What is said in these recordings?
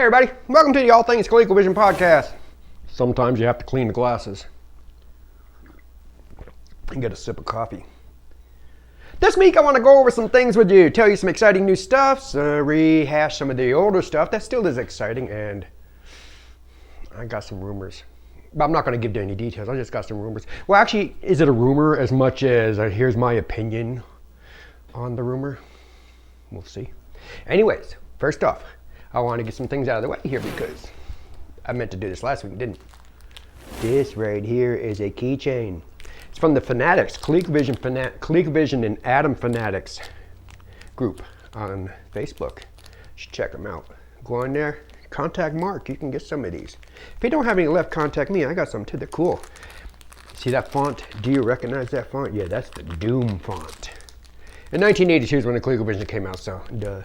Hey everybody, welcome to the All Things ColecoVision podcast. Sometimes you have to clean the glasses and get a sip of coffee. This week I want to go over some things with you, tell you some exciting new stuff, rehash some of the older stuff that still is exciting, and I got some rumors. But I'm not going to give you any details, I just got some rumors. Well, actually, is it a rumor as much as here's my opinion on the rumor? We'll see. Anyways, first off, I want to get some things out of the way here because I meant to do this last week, didn't. This right here is a keychain. It's from the Fanatics, ColecoVision and Atom Fanatics group on Facebook. You should check them out. Go on there, contact Mark. You can get some of these. If you don't have any left, contact me. I got some too. They're cool. See that font? Do you recognize that font? Yeah, that's the Doom font. In 1982 is when the ColecoVision came out, so duh.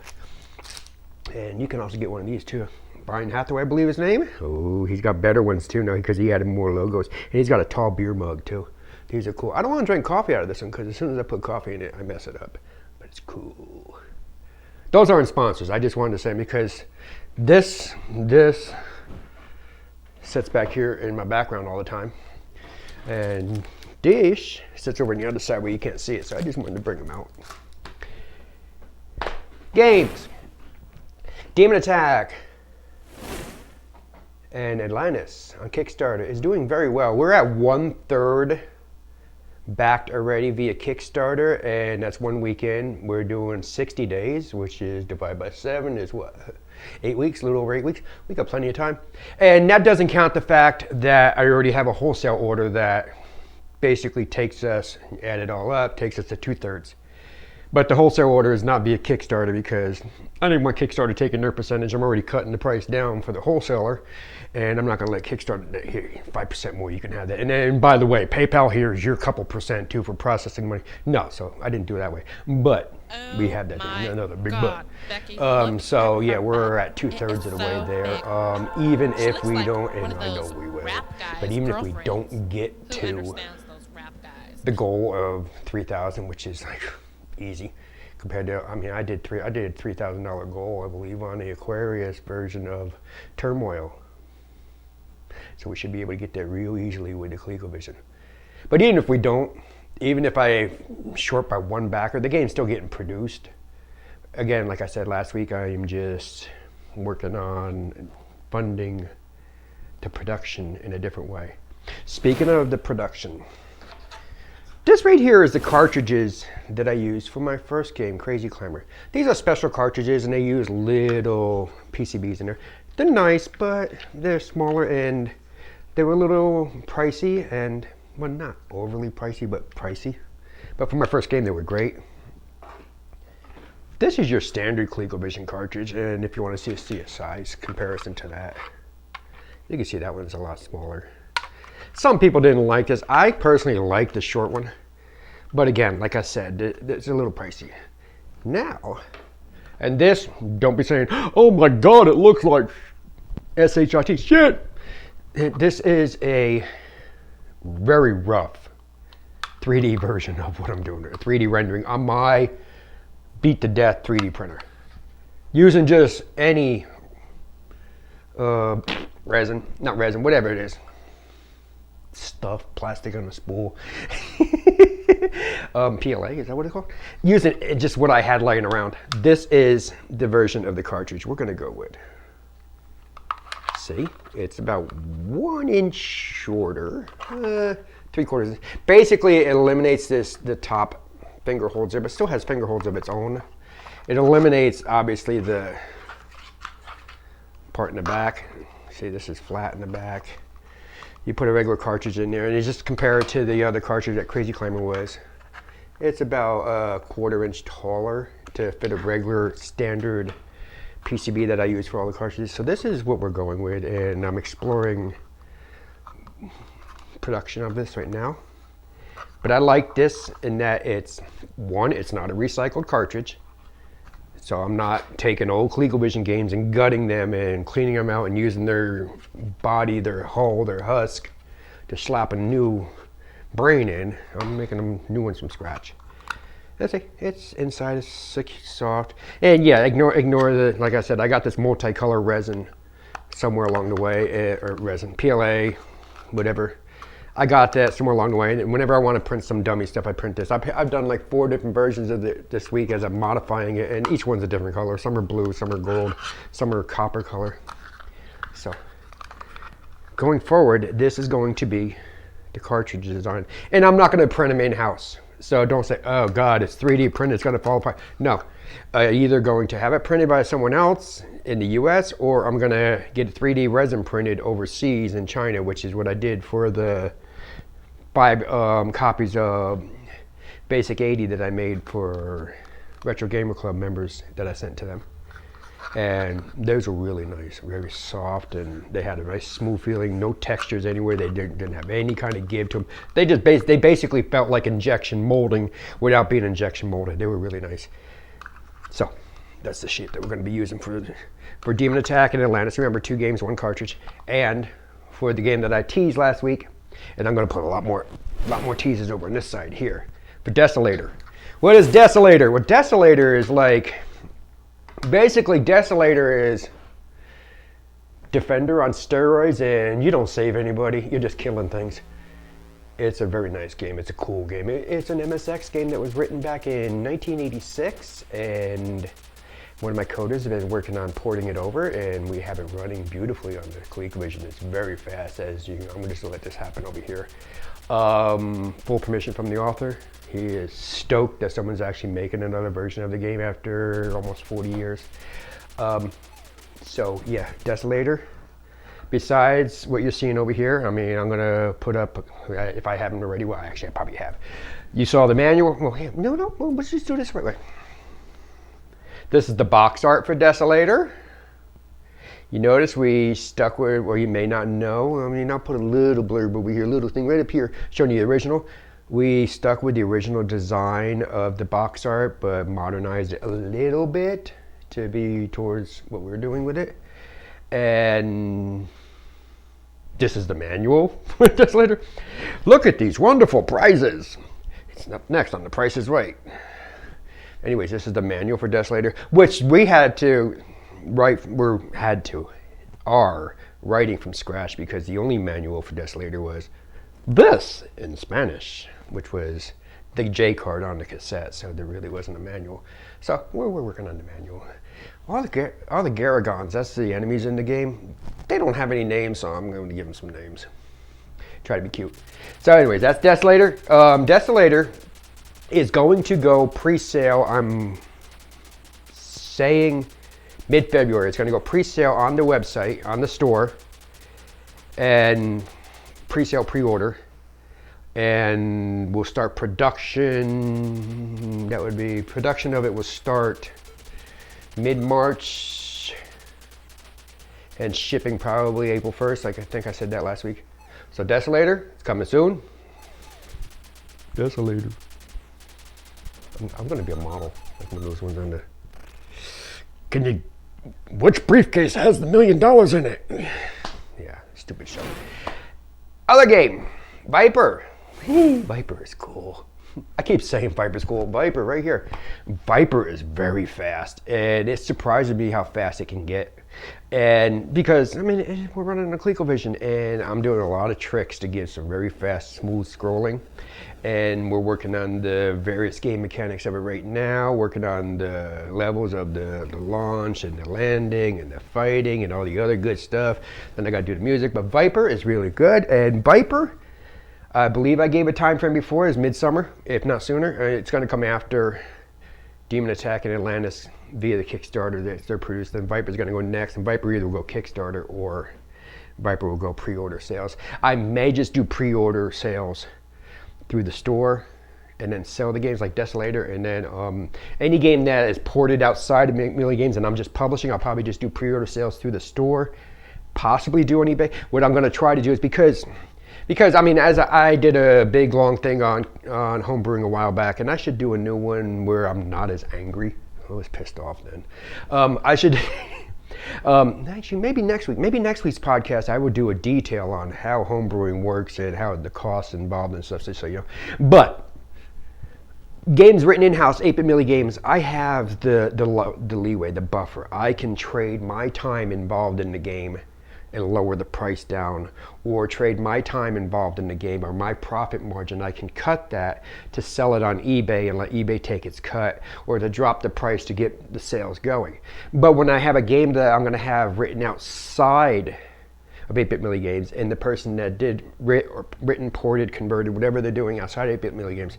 And you can also get one of these too. Brian Hathaway, I believe his name. Oh, he's got better ones too now because he added more logos. And he's got a tall beer mug too. These are cool. I don't want to drink coffee out of this one because as soon as I put coffee in it, I mess it up. But it's cool. Those aren't sponsors. I just wanted to say because this sits back here in my background all the time. And Dish sits over on the other side where you can't see it. So I just wanted to bring them out. Games. Demon Attack and Atlantis on Kickstarter is doing very well. We're at 1/3 backed already via Kickstarter, and that's 1 weekend. We're doing 60 days, which is divided by 7 is what? 8 weeks, a little over 8 weeks. We got plenty of time. And that doesn't count the fact that I already have a wholesale order that basically takes us, add it all up, takes us to 2/3. But the wholesale order is not via Kickstarter because I didn't want Kickstarter taking their percentage. I'm already cutting the price down for the wholesaler, and I'm not going to let Kickstarter, here, 5% more, you can have that. And then, by the way, PayPal here is your couple percent too for processing money. No, so I didn't do it that way. But we have that, another big but. So yeah, we're at 2/3 of the way there. Even if we don't, and I know we will, but even if we don't get to the goal of 3,000, which is like easy compared to, I mean, I did $3,000 goal, I believe, on the Aquarius version of Turmoil. So we should be able to get there real easily with the ColecoVision. But even if we don't, even if I short by one backer, the game's still getting produced. Again, like I said last week, I am just working on funding the production in a different way. Speaking of the production, this right here is the cartridges that I used for my first game, Crazy Climber. These are special cartridges and they use little PCBs in there. They're nice, but they're smaller and they were a little pricey and, well, not overly pricey, but pricey. But for my first game, they were great. This is your standard ColecoVision cartridge, and if you want to see a size comparison to that, you can see that one's a lot smaller. Some people didn't like this. I personally like the short one. But again, like I said, it's a little pricey. Now, and this, don't be saying, oh my God, it looks like SHIT. Shit! This is a very rough 3D version of what I'm doing here. 3D rendering on my beat to death 3D printer. Using just any resin, not resin, whatever it is. Stuff, plastic on a spool. PLA, is that what it's called? Using just what I had laying around. This is the version of the cartridge we're going to go with. See, it's about 1 inch shorter, 3/4. Basically, it eliminates the top finger holds there, but still has finger holds of its own. It eliminates, obviously, the part in the back. See, this is flat in the back. You put a regular cartridge in there, and you just compare it to the other cartridge that Crazy Climber was. It's about a 1/4 inch taller to fit a regular standard PCB that I use for all the cartridges. So this is what we're going with, and I'm exploring production of this right now. But I like this in that it's not a recycled cartridge. So I'm not taking old ColecoVision games and gutting them and cleaning them out and using their body, their hull, their husk to slap a new brain in. I'm making them new ones from scratch. That's it. It's inside is soft. And yeah, ignore the, like I said, I got this multicolor resin somewhere along the way, or resin, PLA, whatever. I got that somewhere along the way, and whenever I want to print some dummy stuff, I print this. I've done like 4 different versions of it this week as I'm modifying it, and each one's a different color. Some are blue, some are gold, some are copper color. So, going forward, this is going to be the cartridge design. And I'm not going to print them in-house. So don't say, oh God, it's 3D printed, it's going to fall apart. No, either going to have it printed by someone else in the US, or I'm going to get 3D resin printed overseas in China, which is what I did for the 5 copies of Basic 80 that I made for Retro Gamer Club members that I sent to them. And those were really nice, very soft, and they had a nice smooth feeling, no textures anywhere. They didn't have any kind of give to them. They basically felt like injection molding without being injection molded. They were really nice. So that's the shit that we're going to be using for Demon Attack and Atlantis. Remember, 2 games, 1 cartridge, and for the game that I teased last week, and I'm going to put a lot more teasers over on this side here for Desolator. What is Desolator? Well, Desolator is like, basically Desolator is Defender on steroids, and you don't save anybody, you're just killing things. It's a very nice game. It's a cool game. It's an MSX game that was written back in 1986, and one of my coders has been working on porting it over, and we have it running beautifully on the ColecoVision. It's very fast. I'm just gonna let this happen over here. Full permission from the author. He is stoked that someone's actually making another version of the game after almost 40 years. So yeah, Desolator. Besides what you're seeing over here, I mean, I'm gonna put up, if I haven't already, well, actually I probably have. You saw the manual. Well, hey, no, well, let's just do this right way. This is the box art for Desolator. You notice we stuck with, or you may not know, I mean, I'll put a little blurb over here, a little thing right up here showing you the original. We stuck with the original design of the box art, but modernized it a little bit to be towards what we're doing with it. And this is the manual for Desolator. Look at these wonderful prizes. It's up next on The Price is Right. Anyways, this is the manual for Desolator, which we had to write, are writing from scratch, because the only manual for Desolator was this in Spanish, which was the J card on the cassette, so there really wasn't a manual. So we're working on the manual. All the Garagons, that's the enemies in the game, they don't have any names, so I'm going to give them some names. Try to be cute. So anyways, that's Desolator. Desolator is going to go pre-sale, I'm saying mid-February. It's going to go pre-sale on the website, on the store, and pre-sale, pre-order. And we'll start production, production of it will start mid-March, and shipping probably April 1st, like I think I said that last week. So Desolator, it's coming soon. Desolator. I'm gonna be a model, like one of those ones on the, which briefcase has the $1 million in it? Yeah, stupid show. Other game, Viper. Viper is cool. I keep saying Viper's cool. Viper right here. Viper is very fast, and it surprises me how fast it can get. And because, I mean, we're running a ColecoVision, and I'm doing a lot of tricks to give some very fast, smooth scrolling. And we're working on the various game mechanics of it right now, working on the levels of the launch and the landing and the fighting and all the other good stuff. Then I got to do the music, but Viper is really good. And Viper, I believe I gave a time frame before, is midsummer, if not sooner. It's going to come after Demon Attack and Atlantis via the Kickstarter that they're producing. Then Viper's going to go next, and Viper either will go Kickstarter or Viper will go pre-order sales. I may just do pre-order sales through the store and then sell the games like Desolator, and then any game that is ported outside of Melee Games and I'm just publishing, I'll probably just do pre-order sales through the store, possibly do on eBay. What I'm going to try to do is, because I mean, as I did a big long thing on homebrewing a while back, and I should do a new one where I'm not as angry. I was pissed off then. I should actually, maybe next week's podcast I will do a detail on how homebrewing works and how the costs involved and stuff, so you know. But games written in-house, 8-bit Melee Games, I have the leeway, the buffer. I can trade my time involved in the game and lower the price down, or trade my time involved in the game or my profit margin. I can cut that to sell it on eBay and let eBay take its cut, or to drop the price to get the sales going. But when I have a game that I'm going to have written outside of 8-Bit Millie Games, and the person that did written, ported, converted, whatever they're doing outside 8-Bit Millie Games,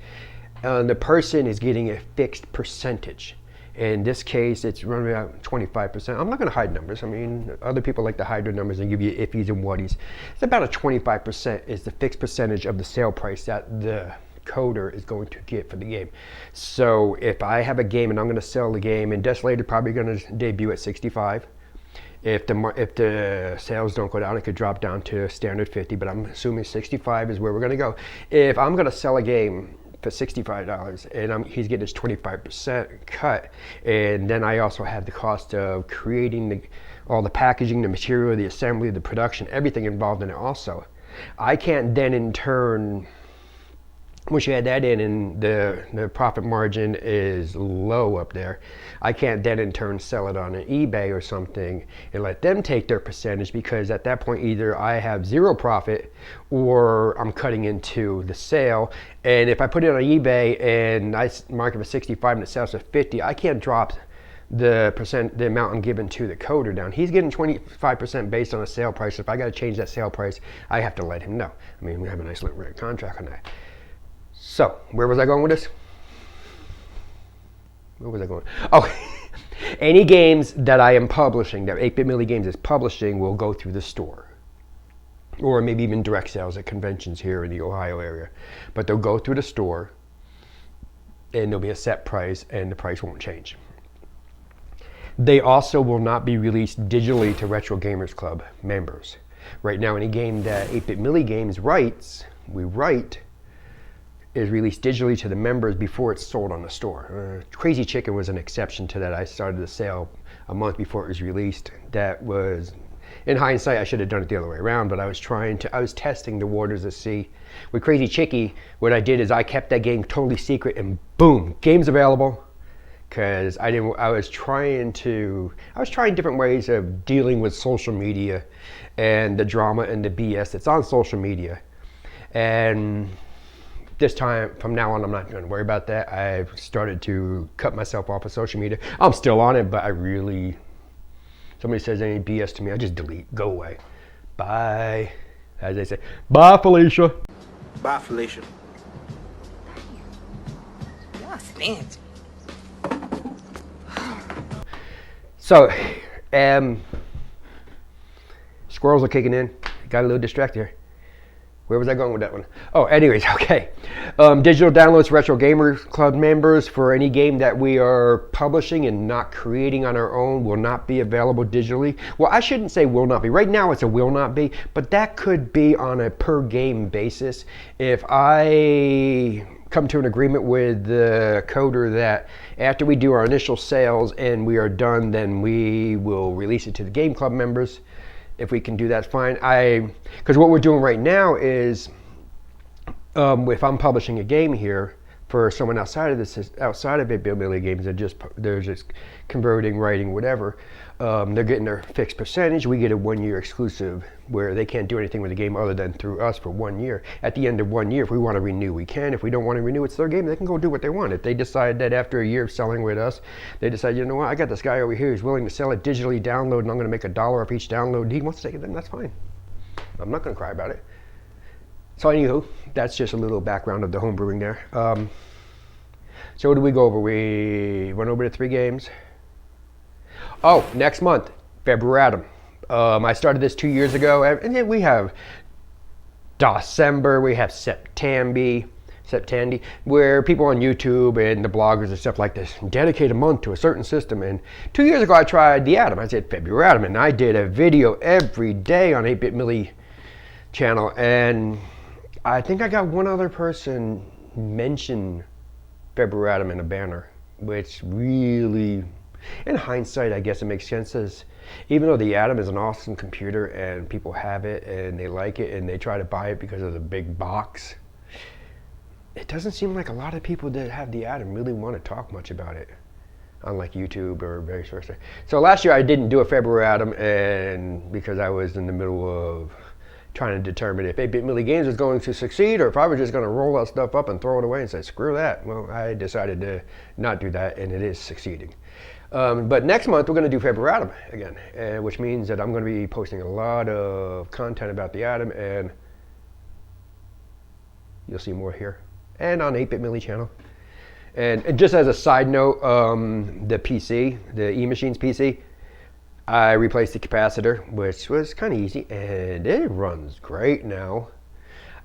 the person is getting a fixed percentage. In this case, it's running about 25%. I'm not going to hide numbers. I mean, other people like to hide their numbers and give you iffies and whaties. It's about a 25% is the fixed percentage of the sale price that the coder is going to get for the game. So if I have a game and I'm going to sell the game, and Desolator probably going to debut at 65. If the sales don't go down, it could drop down to standard 50, but I'm assuming 65 is where we're going to go. If I'm going to sell a game for $65 and he's getting his 25% cut, and then I also have the cost of creating all the packaging, the material, the assembly, the production, everything involved in it also. I can't then in turn, once you add that in and the profit margin is low up there, I can't then in turn sell it on an eBay or something and let them take their percentage, because at that point either I have zero profit or I'm cutting into the sale. And if I put it on eBay and I mark it for 65 and it sells for 50, I can't drop the amount I'm giving to the coder down. He's getting 25% based on a sale price. If I got to change that sale price, I have to let him know. I mean, we have a nice little contract on that. So, where was I going with this? Where was I going? Oh, any games that I am publishing, that 8-Bit Millie Games is publishing, will go through the store. Or maybe even direct sales at conventions here in the Ohio area. But they'll go through the store, and there'll be a set price, and the price won't change. They also will not be released digitally to Retro Gamers Club members. Right now, any game that 8-Bit Millie Games writes, is released digitally to the members before it's sold on the store. Crazy Chicken was an exception to that. I started the sale a month before it was released. That was, in hindsight, I should have done it the other way around, but I was testing the waters to see. With Crazy Chicky, what I did is I kept that game totally secret, and boom, game's available. Because I was trying different ways of dealing with social media and the drama and the BS that's on social media. And this time, from now on, I'm not going to worry about that. I've started to cut myself off of social media. I'm still on it, but somebody says any BS to me, I just delete, go away. Bye. As they say, bye, Felicia. Bye, Felicia. Y'all fancy. So, squirrels are kicking in. Got a little distracted here. Where was I going with that one? Oh, anyways, okay. Digital downloads, Retro Gamers Club members, for any game that we are publishing and not creating on our own, will not be available digitally. Well, I shouldn't say will not be. Right now it's a will not be, but that could be on a per game basis. If I come to an agreement with the coder that after we do our initial sales and we are done, then we will release it to the game club members. If we can do that, fine. Because what we're doing right now is, if I'm publishing a game here for someone outside of 8-Bit Millie Games, they're just converting, writing, whatever, they're getting their fixed percentage. We get a 1-year exclusive where they can't do anything with the game other than through us for 1 year. At the end of 1 year, if we want to renew, we can. If we don't want to renew, it's their game. They can go do what they want. If they decide that after a year of selling with us, they decide, you know what, I got this guy over here who's willing to sell it digitally, download, and I'm going to make $1 off each download. He wants to take it, then that's fine. I'm not going to cry about it. So anywho, that's just a little background of the home brewing there. So what did we go over? We went over the 3 games. Oh, next month, February. I started this 2 years ago, and then we have December, we have September, where people on YouTube and the bloggers and stuff like this dedicate a month to a certain system. And 2 years ago, I tried the Atom. I said February, and I did a video every day on 8-Bit Millie channel, and I think I got one other person mention February in a banner, which really, in hindsight, I guess it makes sense, as even though the Atom is an awesome computer and people have it and they like it and they try to buy it because of the big box, it doesn't seem like a lot of people that have the Atom really want to talk much about it. unlike YouTube or vice versa. So last year I didn't do a February Atom, and because I was in the middle of trying to determine if 8-Bit Millie Games was going to succeed or if I was just going to roll that stuff up and throw it away and say, screw that. Well, I decided to not do that, and it is succeeding. But next month we're going to do February Atom again, which means that I'm going to be posting a lot of content about the Atom, and you'll see more here and on 8-Bit Millie channel. And just as a side note, the PC, the eMachines PC, I replaced the capacitor, which was kind of easy, and it runs great now.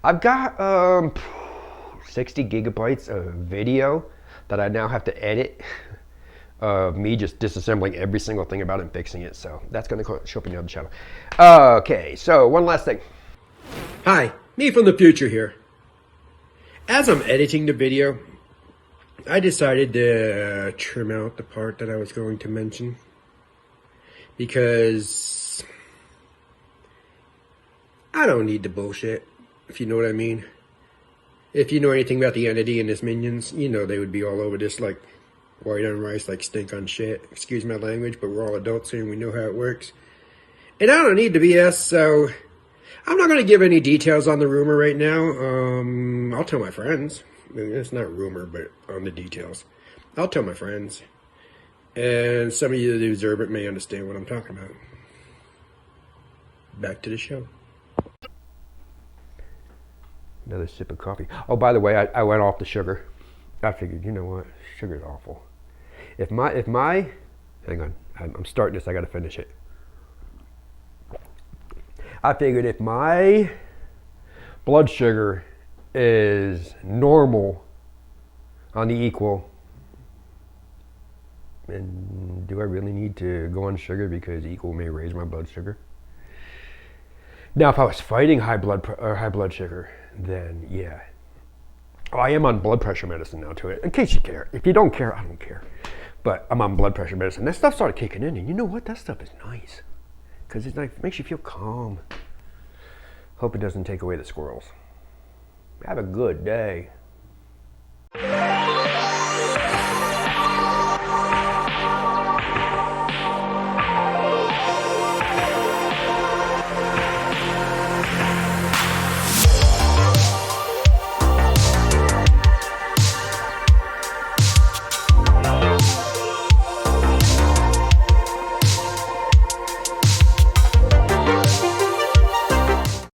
I've got 60 gigabytes of video that I now have to edit of me just disassembling every single thing about it and fixing it. So that's going to show up in the other channel. Okay, so one last thing. Hi, me from the future here. As I'm editing the video, I decided to trim out the part that I was going to mention, because I don't need the bullshit, if you know what I mean. If you know anything about the Entity and his minions, you know they would be all over this like white on rice, like stink on shit. Excuse my language, but we're all adults here and we know how it works. And I don't need the BS, so I'm not going to give any details on the rumor right now. I'll tell my friends. It's not rumor, but on the details. I'll tell my friends. And some of you that observe it may understand what I'm talking about. Back to the show. Another sip of coffee. Oh, by the way, I went off the sugar. I figured, you know what? Sugar's awful. If my, hang on, I'm starting this, I gotta finish it. I figured if my blood sugar is normal on the equal, and do I really need to go on sugar because equal may raise my blood sugar? Now, if I was fighting high blood sugar, then yeah. Oh, I am on blood pressure medicine now too. In case you care. If you don't care, I don't care. But I'm on blood pressure medicine. That stuff started kicking in, and you know what? That stuff is nice because it's like makes you feel calm. Hope it doesn't take away the squirrels. Have a good day.